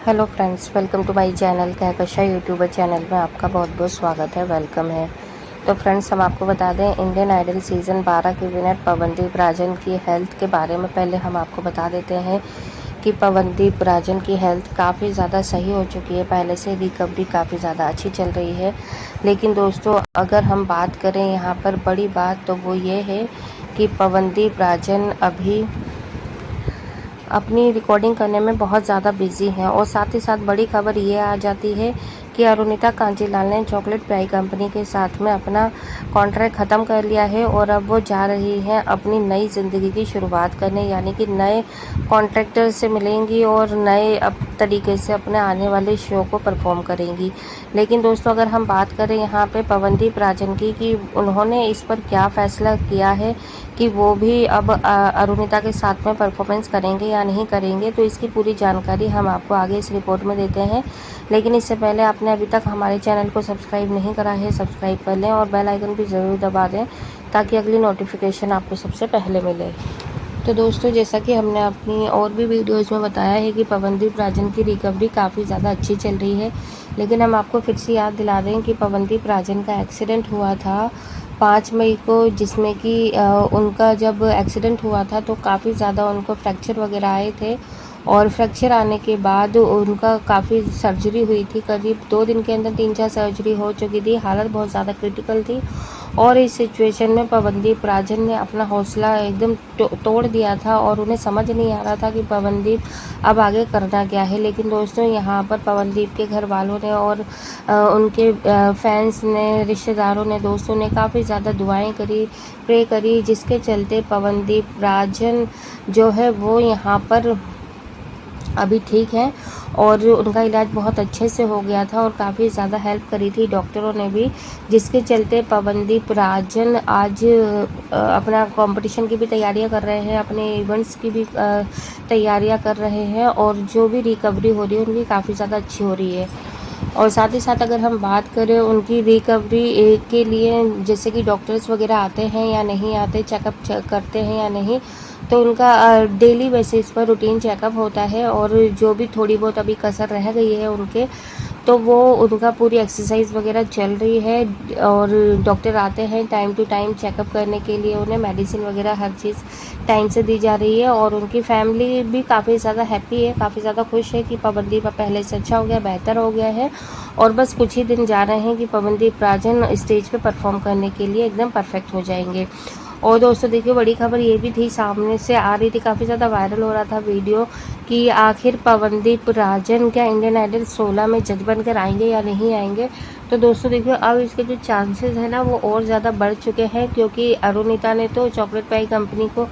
Hello friends, welcome to my channel Kahkasha YouTuber channel में आपका बहुत बहुत स्वागत है, वेलकम है। तो फ्रेंड्स, हम आपको बता दें इंडियन आइडल सीज़न 12 की विनर पवनदीप राजन की हेल्थ के बारे में पहले हम आपको बता देते हैं कि पवनदीप राजन की हेल्थ काफ़ी ज़्यादा सही हो चुकी है। पहले से रिकवरी काफ़ी ज़्यादा अच्छी चल रही है। लेकिन दोस्तों, अगर हम बात करें यहाँ पर बड़ी बात, तो वो ये है कि पवनदीप राजन अभी अपनी रिकॉर्डिंग करने में बहुत ज़्यादा बिजी हैं। और साथ ही साथ बड़ी खबर ये आ जाती है कि अरुणिता कांजीलाल ने चॉकलेट पाई कंपनी के साथ में अपना कॉन्ट्रैक्ट ख़त्म कर लिया है और अब वो जा रही हैं अपनी नई ज़िंदगी की शुरुआत करने, यानी कि नए कॉन्ट्रैक्टर से मिलेंगी और नए अब तरीके से अपने आने वाले शो को परफॉर्म करेंगी। लेकिन दोस्तों, अगर हम बात करें यहाँ पे पवनदीप राजन की कि उन्होंने इस पर क्या फ़ैसला किया है कि वो भी अब अरुणिता के साथ में परफॉर्मेंस करेंगे या नहीं करेंगे, तो इसकी पूरी जानकारी हम आपको आगे इस रिपोर्ट में देते हैं। लेकिन इससे पहले आपने अभी तक हमारे चैनल को सब्सक्राइब नहीं करा है, सब्सक्राइब कर लें और बेल आइकन भी ज़रूर दबा दें ताकि अगली नोटिफिकेशन आपको सबसे पहले मिले। तो दोस्तों, जैसा कि हमने अपनी और भी वीडियोज़ में बताया है कि पवनदीप राजन की रिकवरी काफ़ी ज़्यादा अच्छी चल रही है। लेकिन हम आपको फिर से याद दिला दें कि पवनदीप राजन का एक्सीडेंट हुआ था 5 मई को, जिसमें कि उनका जब एक्सीडेंट हुआ था तो काफ़ी ज़्यादा उनको फ्रैक्चर वगैरह आए थे। और फ्रैक्चर आने के बाद उनका काफ़ी सर्जरी हुई थी, करीब 2 दिन के अंदर 3-4 सर्जरी हो चुकी थी। हालत बहुत ज़्यादा क्रिटिकल थी और इस सिचुएशन में पवनदीप राजन ने अपना हौसला एकदम तोड़ दिया था और उन्हें समझ नहीं आ रहा था कि पवनदीप अब आगे करना क्या है। लेकिन दोस्तों, यहाँ पर पवनदीप के घर वालों ने और उनके फैंस ने, रिश्तेदारों ने, दोस्तों ने काफ़ी ज़्यादा दुआएं करी, प्रे करी, जिसके चलते पवनदीप राजन जो है वो यहाँ पर अभी ठीक है और उनका इलाज बहुत अच्छे से हो गया था और काफ़ी ज़्यादा हेल्प करी थी डॉक्टरों ने भी, जिसके चलते पवनदीप राजन आज अपना कंपटीशन की भी तैयारियां कर रहे हैं, अपने इवेंट्स की भी तैयारियां कर रहे हैं और जो भी रिकवरी हो रही है उनकी काफ़ी ज़्यादा अच्छी हो रही है। और साथ ही साथ अगर हम बात करें उनकी रिकवरी के लिए, जैसे कि डॉक्टर्स वगैरह आते हैं या नहीं आते, चेकअप करते हैं या नहीं, तो उनका डेली बेसिस पर रूटीन चेकअप होता है और जो भी थोड़ी बहुत अभी कसर रह गई है उनके, तो वो उनका पूरी एक्सरसाइज वगैरह चल रही है और डॉक्टर आते हैं टाइम टू टाइम चेकअप करने के लिए, उन्हें मेडिसिन वगैरह हर चीज़ टाइम से दी जा रही है। और उनकी फैमिली भी काफ़ी ज़्यादा हैप्पी है, काफ़ी ज़्यादा खुश है कि पवनदीप अब पहले से अच्छा हो गया, बेहतर हो गया है और बस कुछ ही दिन जा रहे हैं कि पवनदीप राजन स्टेज पे परफॉर्म करने के लिए एकदम परफेक्ट हो जाएंगे। और दोस्तों देखिए, बड़ी खबर ये भी थी, सामने से आ रही थी, काफ़ी ज़्यादा वायरल हो रहा था वीडियो कि आखिर पवनदीप राजन क्या इंडियन आइडल 16 में जज बनकर आएंगे या नहीं आएंगे। तो दोस्तों देखिए, अब इसके जो चांसेस हैं ना वो और ज़्यादा बढ़ चुके हैं, क्योंकि अरुणिता ने तो चॉकलेट पाई कंपनी को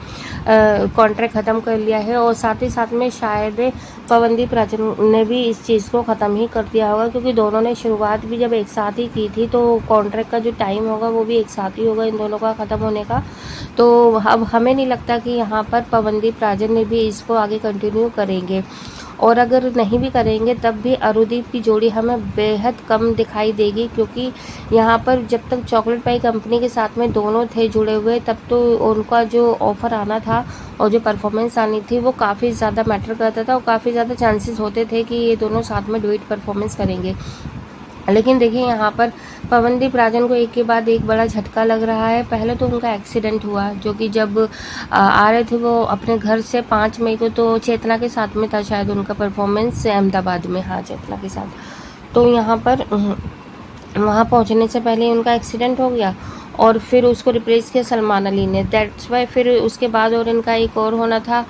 कॉन्ट्रैक्ट ख़त्म कर लिया है और साथ ही साथ में शायद पवनदीप राजन ने भी इस चीज़ को ख़त्म ही कर दिया होगा, क्योंकि दोनों ने शुरुआत भी जब एक साथ ही की थी तो कॉन्ट्रैक्ट का जो टाइम होगा वो भी एक साथ ही होगा इन दोनों का ख़त्म होने का। तो अब हमें नहीं लगता कि यहाँ पर पवनदीप राजन ने भी इसको आगे कंटिन्यू करेंगे और अगर नहीं भी करेंगे तब भी अरुदीप की जोड़ी हमें बेहद कम दिखाई देगी, क्योंकि यहाँ पर जब तक चॉकलेट पाई कंपनी के साथ में दोनों थे जुड़े हुए तब तो उनका जो ऑफ़र आना था और जो परफॉर्मेंस आनी थी वो काफ़ी ज़्यादा मैटर करता था और काफ़ी ज़्यादा चांसेस होते थे कि ये दोनों साथ में डुएट परफॉर्मेंस करेंगे। लेकिन देखिए, यहाँ पर पवनदीप राजन को एक के बाद एक बड़ा झटका लग रहा है। पहले तो उनका एक्सीडेंट हुआ, जो कि जब आ रहे थे वो अपने घर से 5 मई को, तो चेतना के साथ में था शायद उनका परफॉर्मेंस अहमदाबाद में, हाँ चेतना के साथ। तो यहाँ पर वहाँ पहुँचने से पहले उनका एक्सीडेंट हो गया और फिर उसको रिप्लेस किया सलमान अली ने, दैट्स वाई फिर उसके बाद और इनका एक और होना था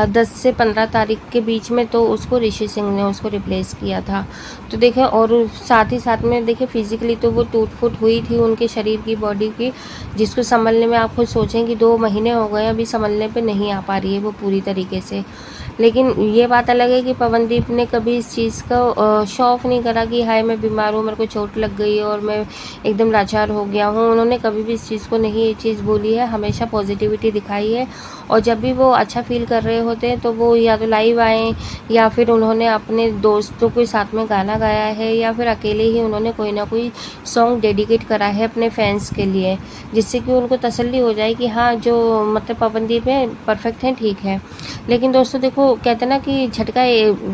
10 से 15 तारीख के बीच में, तो उसको ऋषि सिंह ने उसको रिप्लेस किया था। तो देखिए, और साथ ही साथ में देखिए फिजिकली तो वो टूट फूट हुई थी उनके शरीर की, बॉडी की, जिसको संभलने में आप खुद सोचें कि 2 महीने हो गए अभी संभलने पे नहीं आ पा रही है वो पूरी तरीके से। लेकिन ये बात अलग है कि पवनदीप ने कभी इस चीज़ का शो ऑफ नहीं करा कि हाय मैं बीमार हूँ, मेरे को चोट लग गई है और मैं एकदम लाचार हो गया हूँ। उन्होंने कभी भी इस चीज़ को नहीं ये चीज़ बोली है, हमेशा पॉजिटिविटी दिखाई है और जब भी वो अच्छा फील कर रहे होते हैं तो वो या तो लाइव आए या फिर उन्होंने अपने दोस्तों के साथ में गाना गाया है या फिर अकेले ही उन्होंने कोई ना कोई सॉन्ग डेडिकेट करा है अपने फैंस के लिए, जिससे कि उनको तसल्ली हो जाए कि हाँ जो मतलब पवनदीप है परफेक्ट है, ठीक है। लेकिन दोस्तों देखो, कहते हैं ना कि झटका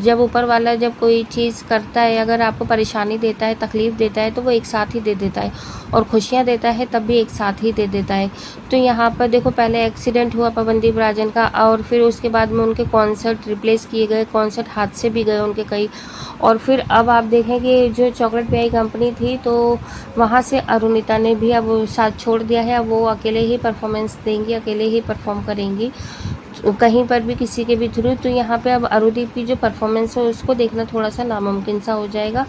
जब ऊपर वाला जब कोई चीज़ करता है, अगर आपको परेशानी देता है, तकलीफ़ देता है, तो वो एक साथ ही दे देता है, और खुशियाँ देता है तब भी एक साथ ही दे देता है। तो यहाँ पर देखो, पहले एक्सीडेंट हुआ पवनदीप राजन का, और फिर उसके बाद में उनके कॉन्सर्ट रिप्लेस किए गए, कॉन्सर्ट हादसे भी गए उनके कई। और फिर अब आप देखें कि जो चॉकलेट पिआई कंपनी थी, तो वहाँ से अरुणिता ने भी अब साथ छोड़ दिया है। अब वो अकेले ही परफॉर्मेंस देंगी, अकेले ही परफॉर्म करेंगी कहीं पर भी, किसी के भी थ्रू। तो यहाँ पे अब अरुदीप की जो परफॉर्मेंस है उसको देखना थोड़ा सा नामुमकिन सा हो जाएगा।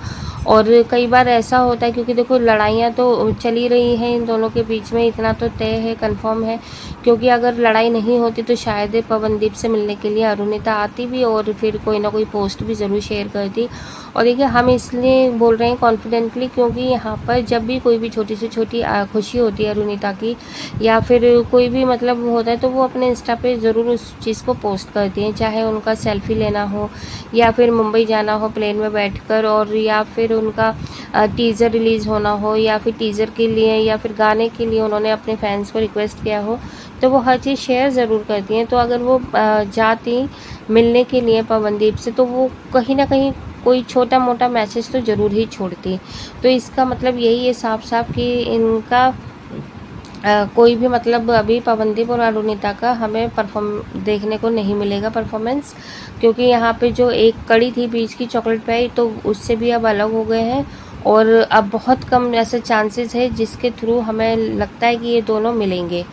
और कई बार ऐसा होता है, क्योंकि देखो लड़ाइयाँ तो चली रही हैं इन दोनों के बीच में, इतना तो तय है, कंफर्म है। क्योंकि अगर लड़ाई नहीं होती तो शायद पवनदीप से मिलने के लिए अरुणिता आती भी, और फिर कोई ना कोई पोस्ट भी ज़रूर शेयर करती। और देखिए, हम इसलिए बोल रहे हैं कॉन्फिडेंटली, क्योंकि यहाँ पर जब भी कोई भी छोटी से छोटी खुशी होती है अरुणिता की, या फिर कोई भी मतलब होता है, तो वो अपने इंस्टा पे ज़रूर उस चीज़ को पोस्ट करती हैं। चाहे उनका सेल्फी लेना हो, या फिर मुंबई जाना हो प्लेन में बैठकर, और या फिर उनका टीज़र रिलीज़ होना हो, या फिर टीज़र के लिए या फिर गाने के लिए उन्होंने अपने फैंस को रिक्वेस्ट किया हो, तो वो हर चीज़ शेयर ज़रूर करती हैं। तो अगर वो जाती मिलने के लिए पवनदीप से, तो वो कहीं ना कहीं कोई छोटा मोटा मैसेज तो ज़रूर ही छोड़ती। तो इसका मतलब यही है साफ साफ कि इनका कोई भी मतलब अभी पवनदीप और अरुणिता का हमें परफॉर्म देखने को नहीं मिलेगा परफॉर्मेंस, क्योंकि यहाँ पे जो एक कड़ी थी बीच की चॉकलेट पिआई, तो उससे भी अब अलग हो गए हैं। और अब बहुत कम ऐसे चांसेस है जिसके थ्रू हमें लगता है कि ये दोनों मिलेंगे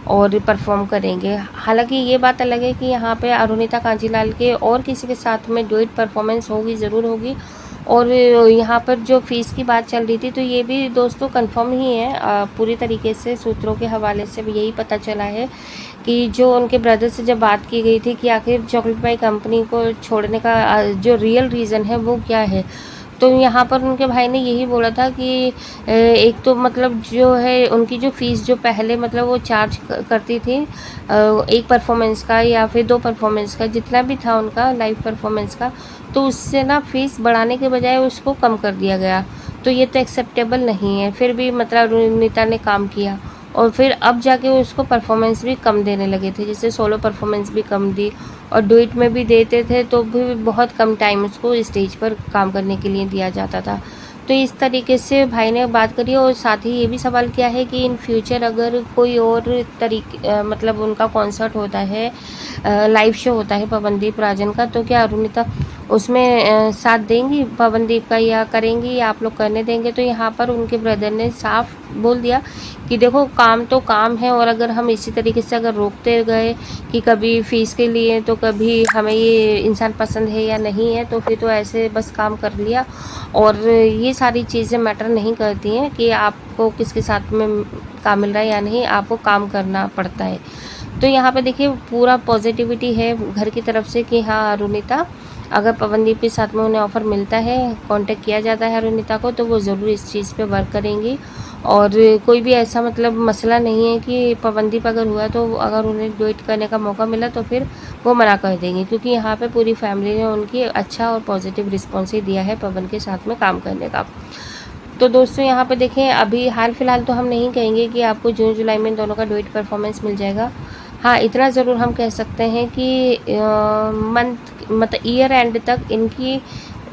और परफॉर्म करेंगे। हालांकि ये बात अलग है कि यहाँ पे अरुणिता कांजीलाल के और किसी के साथ में डुएट परफॉर्मेंस होगी, ज़रूर होगी। और यहाँ पर जो फ़ीस की बात चल रही थी, तो ये भी दोस्तों कंफर्म ही है, पूरी तरीके से सूत्रों के हवाले से भी यही पता चला है कि जो उनके ब्रदर से जब बात की गई थी कि आखिर चॉकलेट पिआई कंपनी को छोड़ने का जो रियल रीज़न है वो क्या है, तो यहाँ पर उनके भाई ने यही बोला था कि एक तो मतलब जो है उनकी जो फ़ीस जो पहले मतलब वो चार्ज करती थी एक परफॉर्मेंस का या फिर 2 परफॉर्मेंस का, जितना भी था उनका लाइव परफॉर्मेंस का, तो उससे ना फ़ीस बढ़ाने के बजाय उसको कम कर दिया गया। तो ये तो एक्सेप्टेबल नहीं है। फिर भी मतलब अरुणिता ने काम किया, और फिर अब जाके उसको परफॉर्मेंस भी कम देने लगे थे, जैसे सोलो परफॉर्मेंस भी कम दी, और डुएट में भी देते थे तो भी बहुत कम टाइम उसको स्टेज पर काम करने के लिए दिया जाता था। तो इस तरीके से भाई ने बात करी, और साथ ही ये भी सवाल किया है कि इन फ्यूचर अगर कोई और तरीके मतलब उनका कॉन्सर्ट होता है, लाइव शो होता है पवनदीप राजन का, तो क्या अरुणिता उसमें साथ देंगी पवनदीप का, या करेंगी, या आप लोग करने देंगे। तो यहाँ पर उनके ब्रदर ने साफ बोल दिया कि देखो काम तो काम है, और अगर हम इसी तरीके से अगर रोकते गए कि कभी फ़ीस के लिए, तो कभी हमें ये इंसान पसंद है या नहीं है, तो फिर तो ऐसे बस काम कर लिया। और ये सारी चीज़ें मैटर नहीं करती हैं कि आपको किसके साथ में काम मिल रहा है या नहीं, आपको काम करना पड़ता है। तो यहाँ पे देखिए पूरा पॉजिटिविटी है घर की तरफ से कि हाँ अरुणिता, अगर पवनदीप के साथ में उन्हें ऑफ़र मिलता है, कांटेक्ट किया जाता है अरुणिता को, तो वो ज़रूर इस चीज़ पे वर्क करेंगी। और कोई भी ऐसा मतलब मसला नहीं है कि पवनदीप अगर हुआ तो अगर उन्हें डुएट करने का मौका मिला तो फिर वो मना कर देंगी, क्योंकि यहाँ पे पूरी फैमिली ने उनकी अच्छा और पॉजिटिव रिस्पॉन्स ही दिया है पवन के साथ में काम करने का। तो दोस्तों यहाँ पे देखें, अभी हाल फिलहाल तो हम नहीं कहेंगे कि आपको जून जुलाई में दोनों का डुएट परफॉर्मेंस मिल जाएगा। हाँ, इतना ज़रूर हम कह सकते हैं कि मंथ मतलब ईयर एंड तक इनकी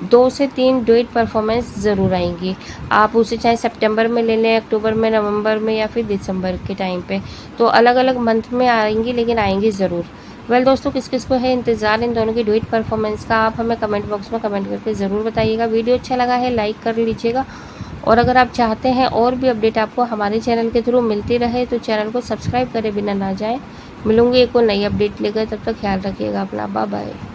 2 से 3 डुएट परफॉर्मेंस ज़रूर आएंगी। आप उसे चाहे सितंबर में ले लें, अक्टूबर में, नवंबर में, या फिर दिसंबर के टाइम पे, तो अलग अलग मंथ में आएंगी, लेकिन आएंगी ज़रूर। वेल दोस्तों, किस किस को है इंतज़ार इन दोनों की डुएट परफॉर्मेंस का, आप हमें कमेंट बॉक्स में कमेंट करके ज़रूर बताइएगा। वीडियो अच्छा लगा है लाइक कर लीजिएगा, और अगर आप चाहते हैं और भी अपडेट आपको हमारे चैनल के थ्रू मिलती रहे, तो चैनल को सब्सक्राइब करे बिना ना जाएं। मिलूंगी एक और नई अपडेट लेकर, तब तक ख्याल रखिएगा अपना। Bye bye.